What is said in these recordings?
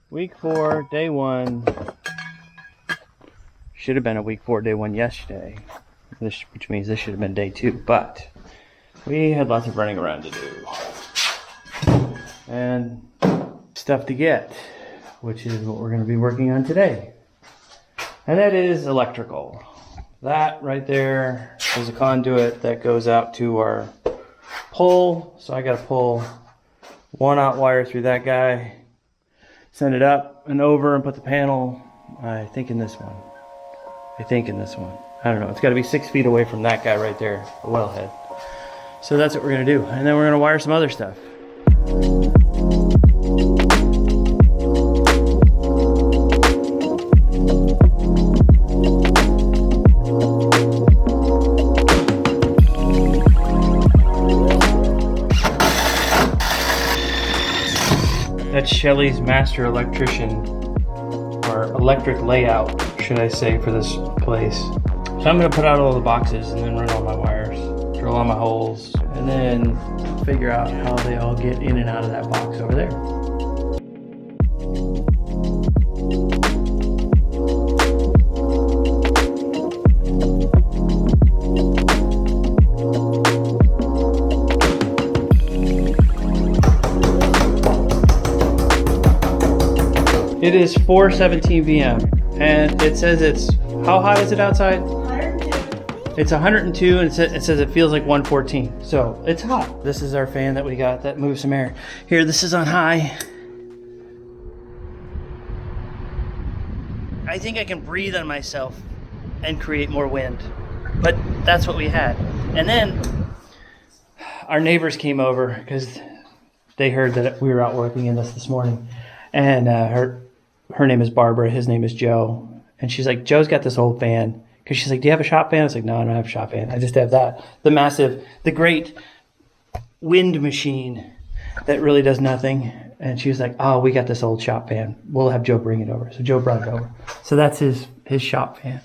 Week 4, day 1. Should have been a week 4, day 1 yesterday, which means this should have been day 2, but we had lots of running around to do and stuff to get, which is what we're going to be working on today. And that is electrical. That right there is a conduit that goes out to our pole. So I got to pull 1-aught wire through that guy, send it up and over, and put the panel, I think in this one. I don't know. It's got to be 6 feet away from that guy right there, the wellhead. So that's what we're going to do. And then we're going to wire some other stuff. That's Shelly's master electrician, or electric layout, should I say, for this place. So I'm going to put out all the boxes and then run all my wires, drill all my holes, and then figure out how they all get in and out of that box over there. It is 4:17 p.m. and it says it's, how hot is it outside? 102. It's 102 and it says it feels like 114. So it's hot. This is our fan that we got that moves some air. Here, this is on high. I think I can breathe on myself and create more wind. But that's what we had. And then our neighbors came over because they heard that we were out working in this morning. And her name is Barbara, his name is Joe. And she's like, Joe's got this old fan. Because she's like, do you have a shop fan? I was like, no, I don't have a shop fan. I just have that. The great wind machine that really does nothing. And she was like, oh, we got this old shop fan. We'll have Joe bring it over. So Joe brought it over. So that's his shop fan.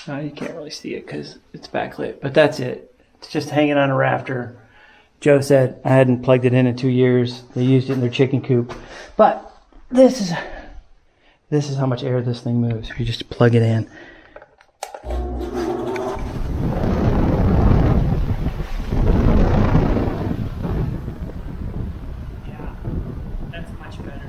You can't really see it because it's backlit. But that's it. It's just hanging on a rafter. Joe said, I hadn't plugged it in 2 years. They used it in their chicken coop. But this is how much air this thing moves if you just plug it in. Yeah, that's much better.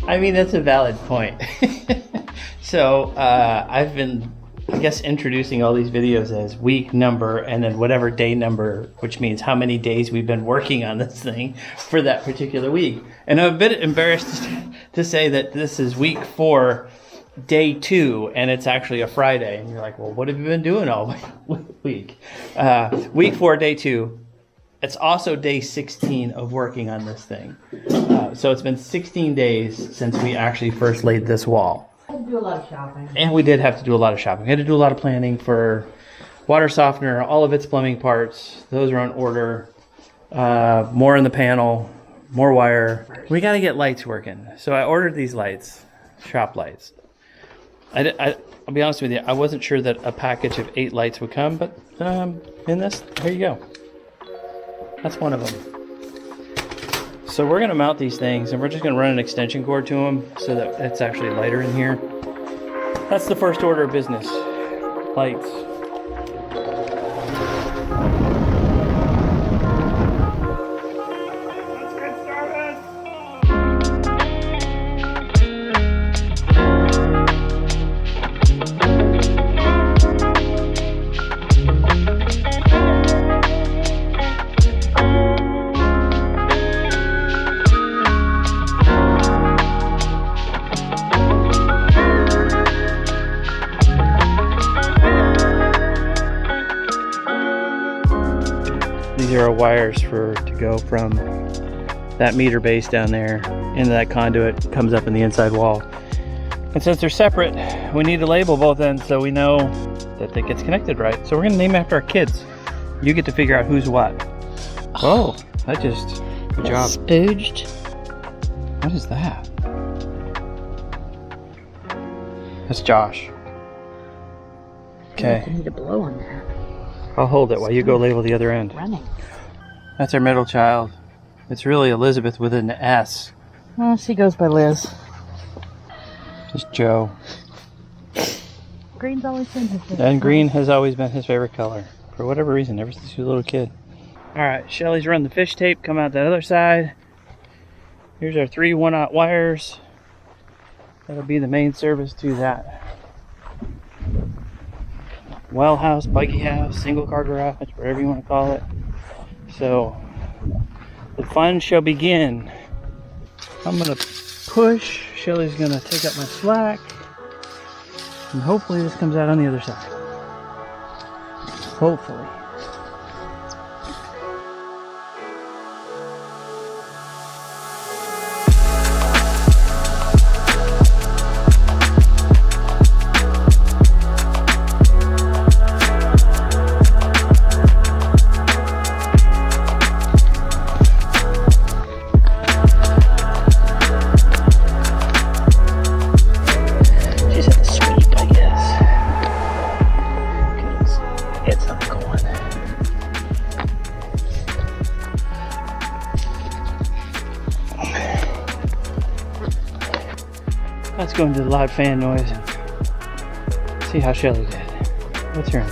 I mean, that's a valid point. So I've been, I guess, introducing all these videos as week number and then whatever day number, which means how many days we've been working on this thing for that particular week. And I'm a bit embarrassed to say that this is week 4, day 2, and it's actually a Friday. And you're like, well, what have you been doing all week? Week 4, day 2. It's also day 16 of working on this thing. So it's been 16 days since we actually first laid this wall. I had to do a lot of shopping. And we did have to do a lot of shopping. We had to do a lot of planning for water softener, all of its plumbing parts. Those are on order. More in the panel, more wire. We got to get lights working. So I ordered these lights, shop lights. I'll be honest with you, I wasn't sure that a package of 8 lights would come, but in this, here you go. That's one of them. So we're going to mount these things and we're just going to run an extension cord to them so that it's actually lighter in here. That's the first order of business. Lights. Let's get started. These are our wires to go from that meter base down there into that conduit, comes up in the inside wall. And since they're separate, we need to label both ends so we know that it gets connected right. So we're gonna name after our kids. You get to figure out who's what. Oh, that just, good job. Spooged. What is that? That's Josh. Okay. I need to blow on that. I'll hold it while you go label the other end. Running. That's our middle child. It's really Elizabeth with an S. Well, she goes by Liz. Just Joe. Green's always been his favorite. And green has always been his favorite color. For whatever reason, ever since he was a little kid. Alright, Shelly's run the fish tape, come out that other side. Here's our 3 1/0 wires. That'll be the main service to that well house, buggy house, single car garage, whatever you want to call it. So the fun shall begin. I'm gonna push, Shelly's gonna take up my slack, and hopefully this comes out on the other side. Hopefully. Let's go into the loud fan noise and see how Shelly did. What's her name?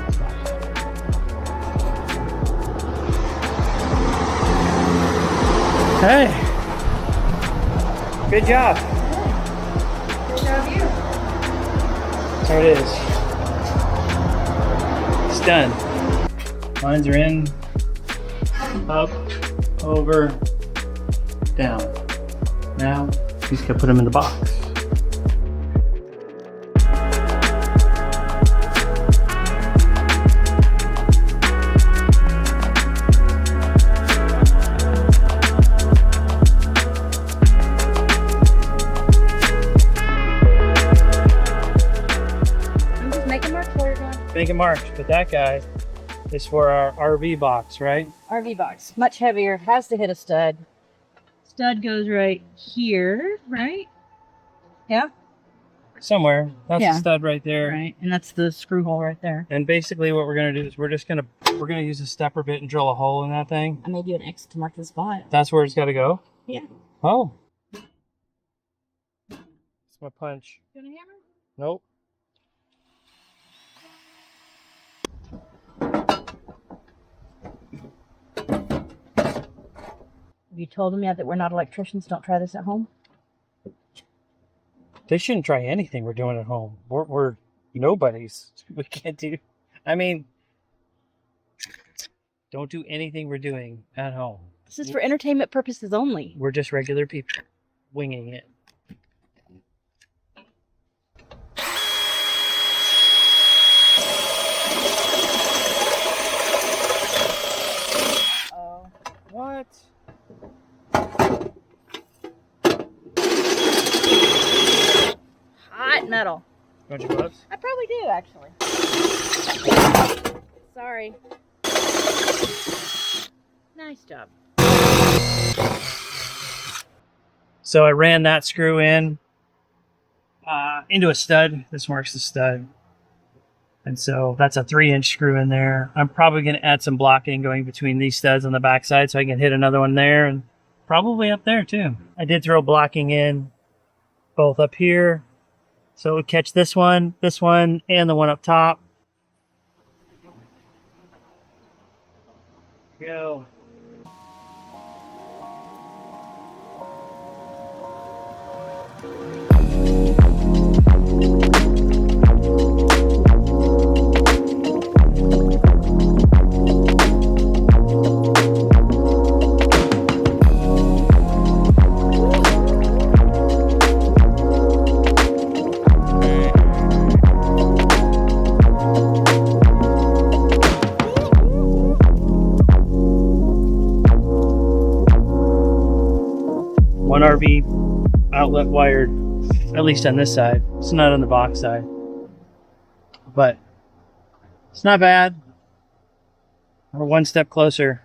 Hey! Good job! Good job, you. There it is. It's done. Lines are in, up, over, down. Now, we just gotta put them in the box. Making marks, but that guy is for our RV box, right? RV box, much heavier, has to hit a stud. Stud goes right here, right? Yeah. Somewhere. That's Yeah. the stud right there. Right, and that's the screw hole right there. And basically what we're gonna do is we're gonna use a stepper bit and drill a hole in that thing. I made you an X to mark the spot. That's where it's gotta go? Yeah. Oh. It's my punch. You want a hammer? Nope. Have you told them yet that we're not electricians? Don't try this at home? They shouldn't try anything we're doing at home. We're nobodies. We can't do... I mean... Don't do anything we're doing at home. This is for entertainment purposes only. We're just regular people. Winging it. What? Hot metal. You want your gloves? I probably do, actually. Sorry. Nice job. So I ran that screw in into a stud. This marks the stud. And so that's a 3-inch screw in there. I'm probably going to add some blocking going between these studs on the backside so I can hit another one there and probably up there too. I did throw blocking in both up here. So it would catch this one, and the one up top. Go. One RV outlet wired, At least on this side. It's not on the box side. But it's not bad. We're one step closer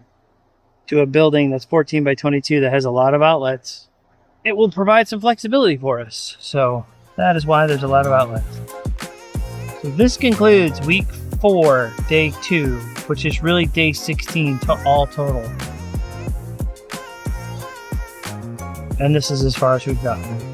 to a building that's 14 by 22 that has a lot of outlets. It will provide some flexibility for us. So that is why there's a lot of outlets. So this concludes week 4, day 2, which is really day 16 to all total. And this is as far as we've gotten.